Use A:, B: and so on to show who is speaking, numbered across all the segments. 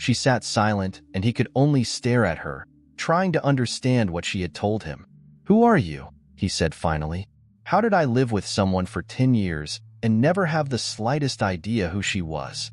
A: She sat silent, and he could only stare at her, trying to understand what she had told him. "Who are you?" he said finally. "How did I live with someone for 10 years and never have the slightest idea who she was?"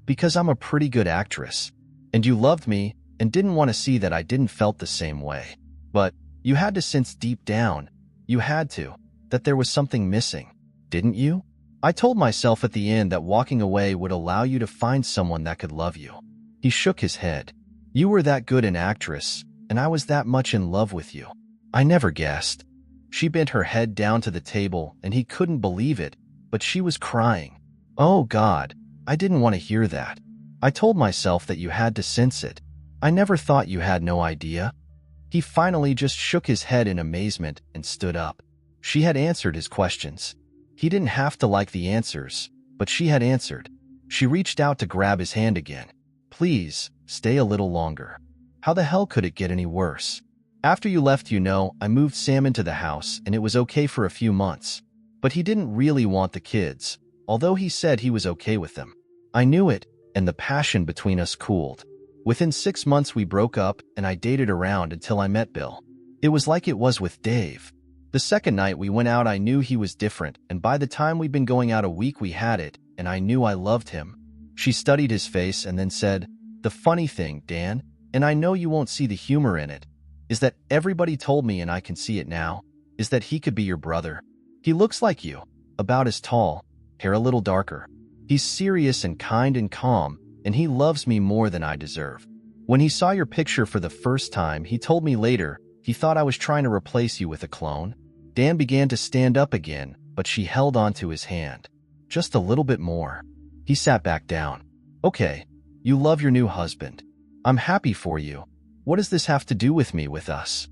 A: "Because I'm a pretty good actress. And you loved me and didn't want to see that I didn't felt the same way. But you had to sense deep down, you had to, that there was something missing, didn't you? I told myself at the end that walking away would allow you to find someone that could love you." He shook his head. "You were that good an actress, and I was that much in love with you. I never guessed." She bent her head down to the table, and he couldn't believe it, but she was crying. "Oh God, I didn't want to hear that. I told myself that you had to sense it. I never thought you had no idea." He finally just shook his head in amazement and stood up. She had answered his questions. He didn't have to like the answers, but she had answered. She reached out to grab his hand again. "Please, stay a little longer. How the hell could it get any worse? After you left, I moved Sam into the house, and it was okay for a few months. But he didn't really want the kids, although he said he was okay with them. I knew it, and the passion between us cooled. Within 6 months we broke up, and I dated around until I met Bill. It was like it was with Dave. The second night we went out, I knew he was different, and by the time we'd been going out a week we had it, and I knew I loved him." She studied his face and then said, "The funny thing, Dan, and I know you won't see the humor in it, is that everybody told me, and I can see it now, is that he could be your brother. He looks like you, about as tall, hair a little darker. He's serious and kind and calm, and he loves me more than I deserve. When he saw your picture for the first time, he told me later he thought I was trying to replace you with a clone." Dan began to stand up again, but she held onto his hand. "Just a little bit more." He sat back down. "Okay, you love your new husband. I'm happy for you. What does this have to do with me, with us?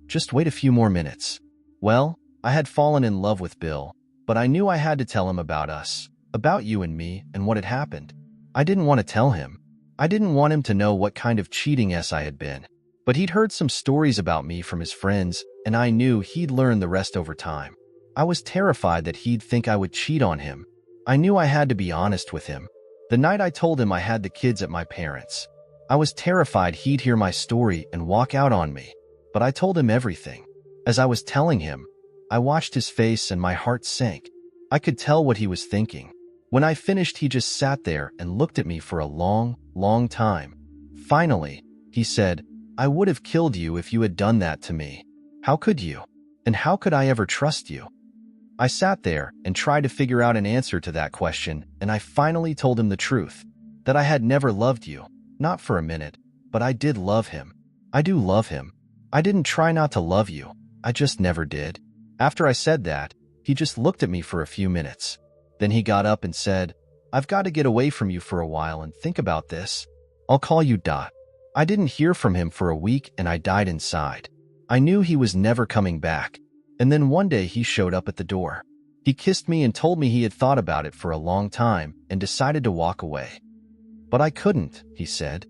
A: Just wait a few more minutes." "Well, I had fallen in love with Bill, but I knew I had to tell him about us, about you and me, and what had happened. I didn't want to tell him. I didn't want him to know what kind of cheating ass I had been. But he'd heard some stories about me from his friends, and I knew he'd learn the rest over time. I was terrified that he'd think I would cheat on him. I knew I had to be honest with him. The night I told him I had the kids at my parents', I was terrified he'd hear my story and walk out on me. But I told him everything. As I was telling him, I watched his face and my heart sank. I could tell what he was thinking. When I finished, he just sat there and looked at me for a long, long time. Finally, he said, "I would have killed you if you had done that to me. How could you? And how could I ever trust you?" I sat there and tried to figure out an answer to that question, and I finally told him the truth, that I had never loved you, not for a minute, but I did love him. I do love him. I didn't try not to love you. I just never did. After I said that, he just looked at me for a few minutes. Then he got up and said, "I've got to get away from you for a while and think about this. I'll call you. I didn't hear from him for a week, and I died inside. I knew he was never coming back. And then one day he showed up at the door. He kissed me and told me he had thought about it for a long time and decided to walk away. But I couldn't," he said.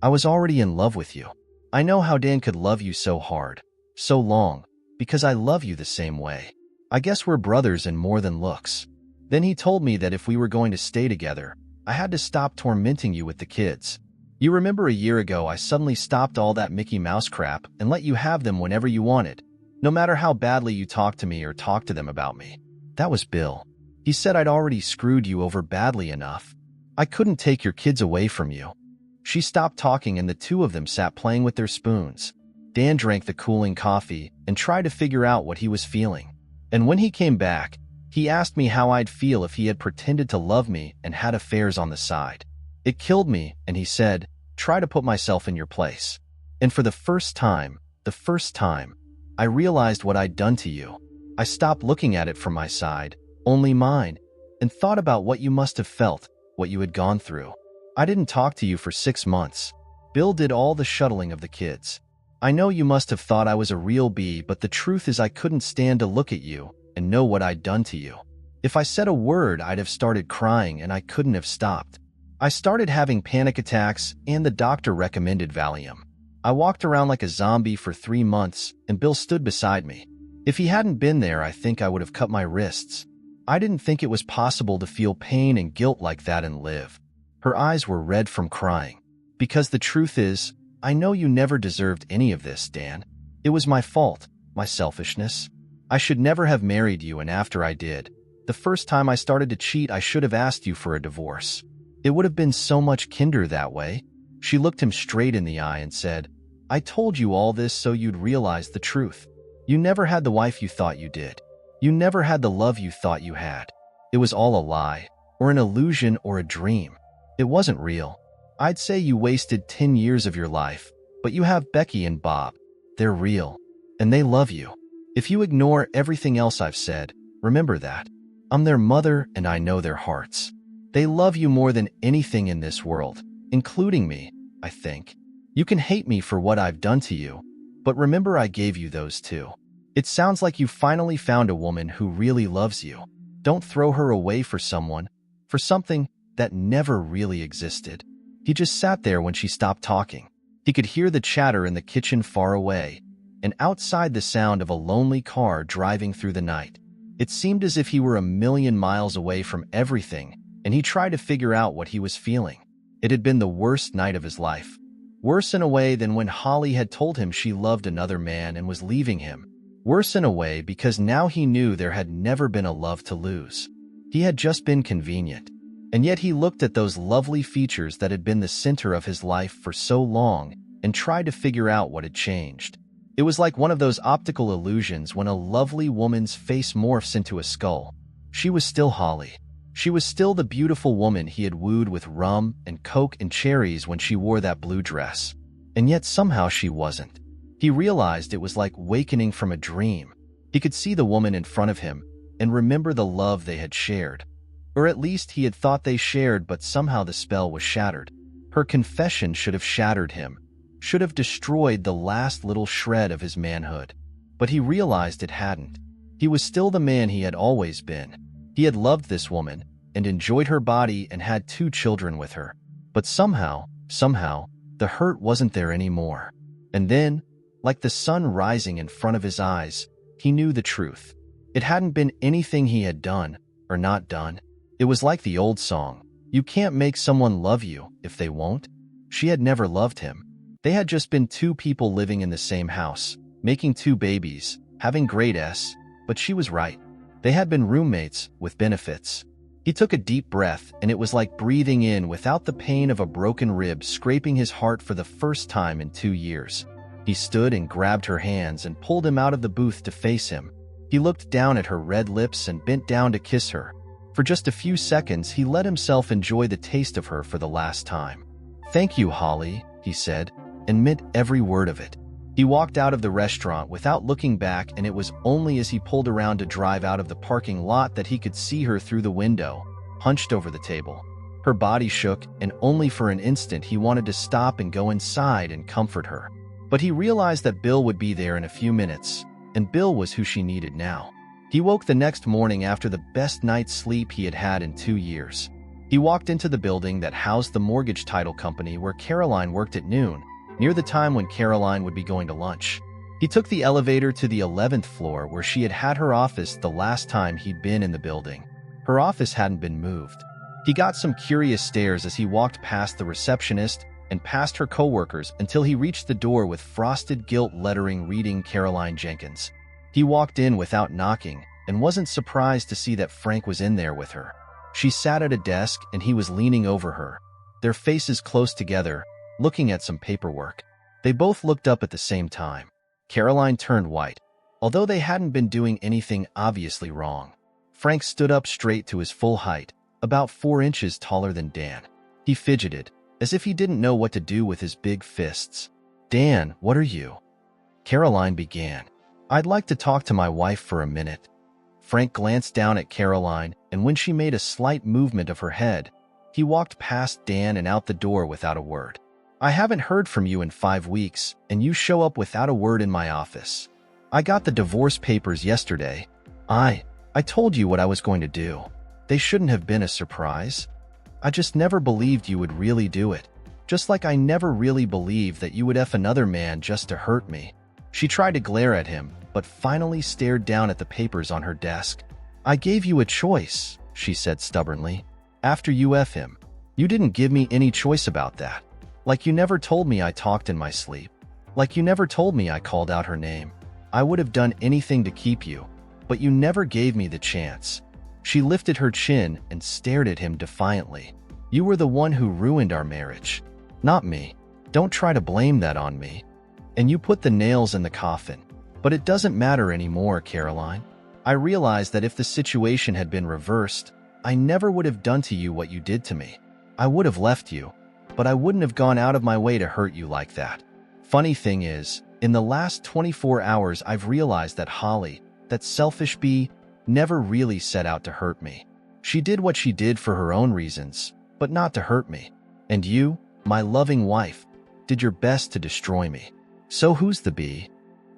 A: "I was already in love with you. I know how Dan could love you so hard, so long, because I love you the same way. I guess we're brothers in more than looks." Then he told me that if we were going to stay together, I had to stop tormenting you with the kids. "You remember a year ago I suddenly stopped all that Mickey Mouse crap and let you have them whenever you wanted, no matter how badly you talked to me or talked to them about me. That was Bill. He said I'd already screwed you over badly enough. I couldn't take your kids away from you." She stopped talking and the two of them sat playing with their spoons. Dan drank the cooling coffee and tried to figure out what he was feeling. And when he came back, he asked me how I'd feel if he had pretended to love me and had affairs on the side. It killed me, and he said, "Try to put myself in your place." And for the first time, I realized what I'd done to you. I stopped looking at it from my side, only mine, and thought about what you must have felt, what you had gone through. I didn't talk to you for 6 months. Bill did all the shuttling of the kids. I know you must have thought I was a real bee, but the truth is I couldn't stand to look at you and know what I'd done to you. If I said a word, I'd have started crying and I couldn't have stopped. I started having panic attacks and the doctor recommended Valium. I walked around like a zombie for 3 months and Bill stood beside me. If he hadn't been there, I think I would have cut my wrists. I didn't think it was possible to feel pain and guilt like that and live. Her eyes were red from crying. Because the truth is, I know you never deserved any of this, Dan. It was my fault, my selfishness. I should never have married you, and after I did, the first time I started to cheat, I should have asked you for a divorce. It would have been so much kinder that way." She looked him straight in the eye and said, "I told you all this so you'd realize the truth. You never had the wife you thought you did. You never had the love you thought you had. It was all a lie, or an illusion, or a dream. It wasn't real. I'd say you wasted 10 years of your life, but you have Becky and Bob. They're real, and they love you. If you ignore everything else I've said, remember that. I'm their mother, and I know their hearts. They love you more than anything in this world, including me, I think. You can hate me for what I've done to you, but remember I gave you those too. It sounds like you finally found a woman who really loves you. Don't throw her away for something that never really existed." He just sat there when she stopped talking. He could hear the chatter in the kitchen far away, and outside the sound of a lonely car driving through the night. It seemed as if he were a million miles away from everything, and he tried to figure out what he was feeling. It had been the worst night of his life. Worse in a way than when Holly had told him she loved another man and was leaving him. Worse in a way because now he knew there had never been a love to lose. He had just been convenient. And yet he looked at those lovely features that had been the center of his life for so long and tried to figure out what had changed. It was like one of those optical illusions when a lovely woman's face morphs into a skull. She was still Holly. She was still the beautiful woman he had wooed with rum and coke and cherries when she wore that blue dress. And yet somehow she wasn't. He realized it was like wakening from a dream. He could see the woman in front of him and remember the love they had shared. Or at least he had thought they shared, but somehow the spell was shattered. Her confession should have shattered him, should have destroyed the last little shred of his manhood. But he realized it hadn't. He was still the man he had always been. He had loved this woman and enjoyed her body and had 2 children with her. But somehow, the hurt wasn't there anymore. And then, like the sun rising in front of his eyes, he knew the truth. It hadn't been anything he had done or not done. It was like the old song, "You can't make someone love you if they won't." She had never loved him. They had just been 2 people living in the same house, making 2 babies, having great S, but she was right. They had been roommates with benefits. He took a deep breath, and it was like breathing in without the pain of a broken rib scraping his heart for the first time in 2 years. He stood and grabbed her hands and pulled him out of the booth to face him. He looked down at her red lips and bent down to kiss her. For just a few seconds, he let himself enjoy the taste of her for the last time. "Thank you, Holly," he said, and meant every word of it. He walked out of the restaurant without looking back, and it was only as he pulled around to drive out of the parking lot that he could see her through the window, hunched over the table. Her body shook, and only for an instant he wanted to stop and go inside and comfort her. But he realized that Bill would be there in a few minutes, and Bill was who she needed now. He woke the next morning after the best night's sleep he had had in 2 years. He walked into the building that housed the mortgage title company where Caroline worked at noon, near the time when Caroline would be going to lunch. He took the elevator to the 11th floor where she had had her office the last time he'd been in the building. Her office hadn't been moved. He got some curious stares as he walked past the receptionist and past her coworkers until he reached the door with frosted gilt lettering reading Caroline Jenkins. He walked in without knocking and wasn't surprised to see that Frank was in there with her. She sat at a desk and he was leaning over her, their faces close together, looking at some paperwork. They both looked up at the same time. Caroline turned white, although they hadn't been doing anything obviously wrong. Frank stood up straight to his full height, about 4 inches taller than Dan. He fidgeted, as if he didn't know what to do with his big fists. "Dan, what are you?" Caroline began. "I'd like to talk to my wife for a minute." Frank glanced down at Caroline, and when she made a slight movement of her head, he walked past Dan and out the door without a word. "I haven't heard from you in 5 weeks, and you show up without a word in my office. I got the divorce papers yesterday. I told you what I was going to do. They shouldn't have been a surprise. I just never believed you would really do it. Just like I never really believed that you would F another man just to hurt me." She tried to glare at him, but finally stared down at the papers on her desk. "I gave you a choice," she said stubbornly. "After you F him. You didn't give me any choice about that." Like you never told me I talked in my sleep. Like you never told me I called out her name. I would have done anything to keep you, but you never gave me the chance." She lifted her chin and stared at him defiantly. "You were the one who ruined our marriage, not me. Don't try to blame that on me." "And you put the nails in the coffin. But it doesn't matter anymore, Caroline. I realized that if the situation had been reversed, I never would have done to you what you did to me. I would have left you, but I wouldn't have gone out of my way to hurt you like that. Funny thing is, in the last 24 hours I've realized that Holly, that selfish bee, never really set out to hurt me. She did what she did for her own reasons, but not to hurt me. And you, my loving wife, did your best to destroy me. So who's the bee?"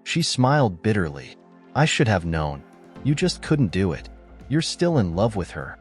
A: She smiled bitterly. "I should have known. You just couldn't do it. You're still in love with her."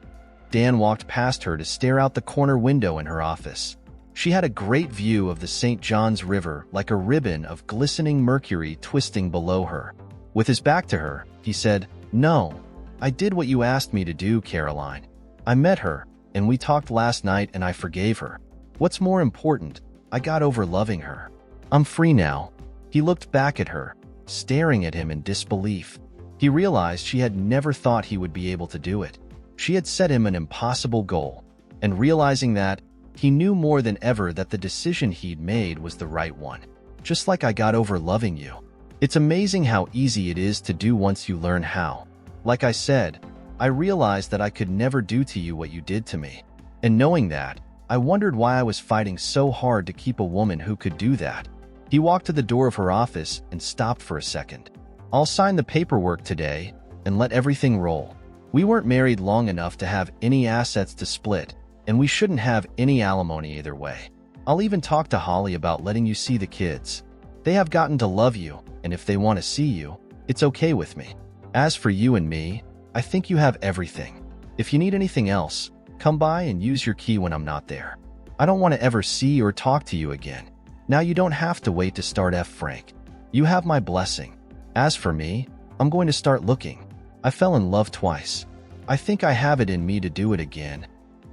A: Dan walked past her to stare out the corner window in her office. She had a great view of the St. John's River, like a ribbon of glistening mercury twisting below her. With his back to her, he said, "No, I did what you asked me to do, Caroline. I met her, and we talked last night, and I forgave her. What's more important, I got over loving her. I'm free now." He looked back at her, staring at him in disbelief. He realized she had never thought he would be able to do it. She had set him an impossible goal, and realizing that, he knew more than ever that the decision he'd made was the right one. "Just like I got over loving you. It's amazing how easy it is to do once you learn how. Like I said, I realized that I could never do to you what you did to me. And knowing that, I wondered why I was fighting so hard to keep a woman who could do that." He walked to the door of her office and stopped for a second. "I'll sign the paperwork today and let everything roll. We weren't married long enough to have any assets to split, and we shouldn't have any alimony either way. I'll even talk to Holly about letting you see the kids. They have gotten to love you, and if they want to see you, it's okay with me. As for you and me, I think you have everything. If you need anything else, come by and use your key when I'm not there. I don't want to ever see or talk to you again. Now you don't have to wait to start Frank. You have my blessing. As for me, I'm going to start looking. I fell in love twice. I think I have it in me to do it again."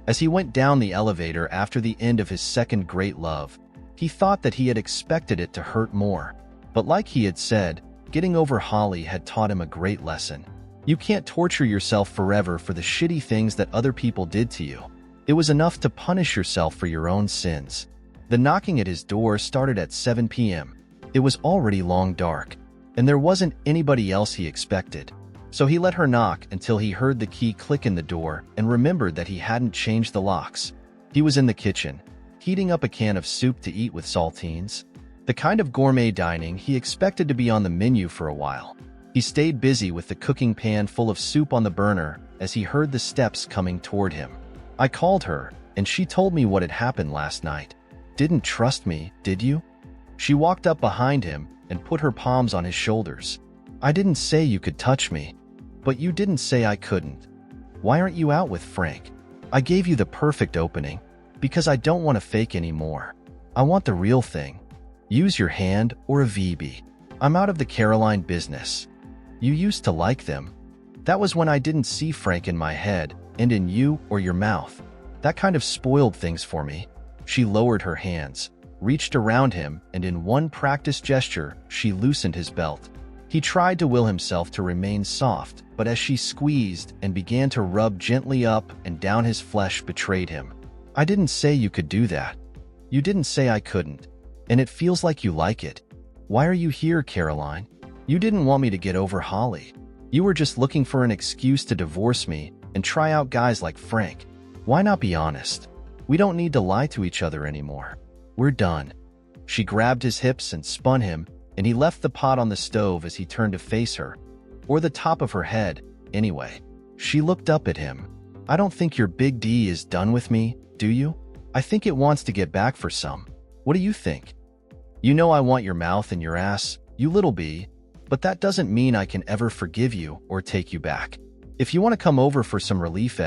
A: As he went down the elevator after the end of his second great love, he thought that he had expected it to hurt more. But like he had said, getting over Holly had taught him a great lesson. You can't torture yourself forever for the shitty things that other people did to you. It was enough to punish yourself for your own sins. The knocking at his door started at 7 p.m. It was already long dark, and there wasn't anybody else he expected. So he let her knock until he heard the key click in the door and remembered that he hadn't changed the locks. He was in the kitchen, heating up a can of soup to eat with saltines. The kind of gourmet dining he expected to be on the menu for a while. He stayed busy with the cooking pan full of soup on the burner as he heard the steps coming toward him. "I called her, and she told me what had happened last night. Didn't trust me, did you?" She walked up behind him and put her palms on his shoulders. "I didn't say you could touch me, but you didn't say I couldn't. Why aren't you out with Frank? I gave you the perfect opening, because I don't want to fake anymore. I want the real thing. Use your hand or a VB. I'm out of the Caroline business. You used to like them. That was when I didn't see Frank in my head and in you or your mouth. That kind of spoiled things for me." She lowered her hands, reached around him, and in one practiced gesture, she loosened his belt. He tried to will himself to remain soft, but as she squeezed and began to rub gently up and down his flesh betrayed him. "I didn't say you could do that. You didn't say I couldn't. And it feels like you like it. Why are you here, Caroline? You didn't want me to get over Holly. You were just looking for an excuse to divorce me and try out guys like Frank. Why not be honest? We don't need to lie to each other anymore. We're done." She grabbed his hips and spun him, and he left the pot on the stove as he turned to face her. Or the top of her head, anyway. She looked up at him. "I don't think your big D is done with me, do you? I think it wants to get back for some. What do you think? You know I want your mouth and your ass, you little bee, but that doesn't mean I can ever forgive you or take you back. If you want to come over for some relief,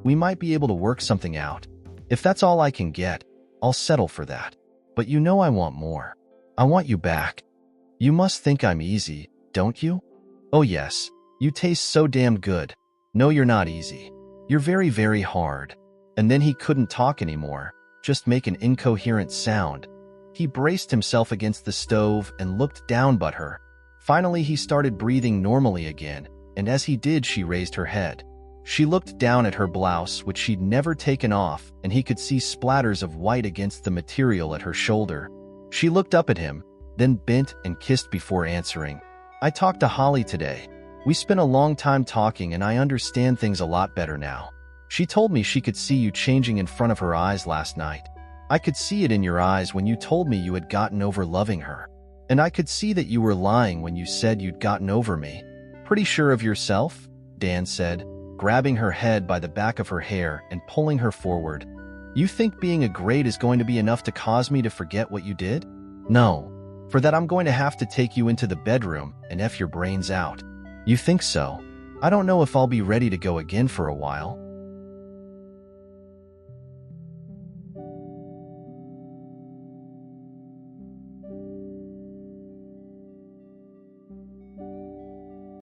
A: we might be able to work something out. If that's all I can get, I'll settle for that. But you know I want more. I want you back. You must think I'm easy, don't you? Oh yes, you taste so damn good. No, you're not easy. You're very, very hard." And then he couldn't talk anymore, just make an incoherent sound. He braced himself against the stove and looked down at her. Finally, he started breathing normally again, and as he did, she raised her head. She looked down at her blouse, which she'd never taken off, and he could see splatters of white against the material at her shoulder. She looked up at him, then bent and kissed before answering. I talked to Holly today. We spent a long time talking, and I understand things a lot better now. She told me she could see you changing in front of her eyes last night. I could see it in your eyes when you told me you had gotten over loving her. And I could see that you were lying when you said you'd gotten over me. Pretty sure of yourself? Dan said, grabbing her head by the back of her hair and pulling her forward. You think being a grade is going to be enough to cause me to forget what you did? No. For that, I'm going to have to take you into the bedroom and F your brains out. You think so? I don't know if I'll be ready to go again for a while.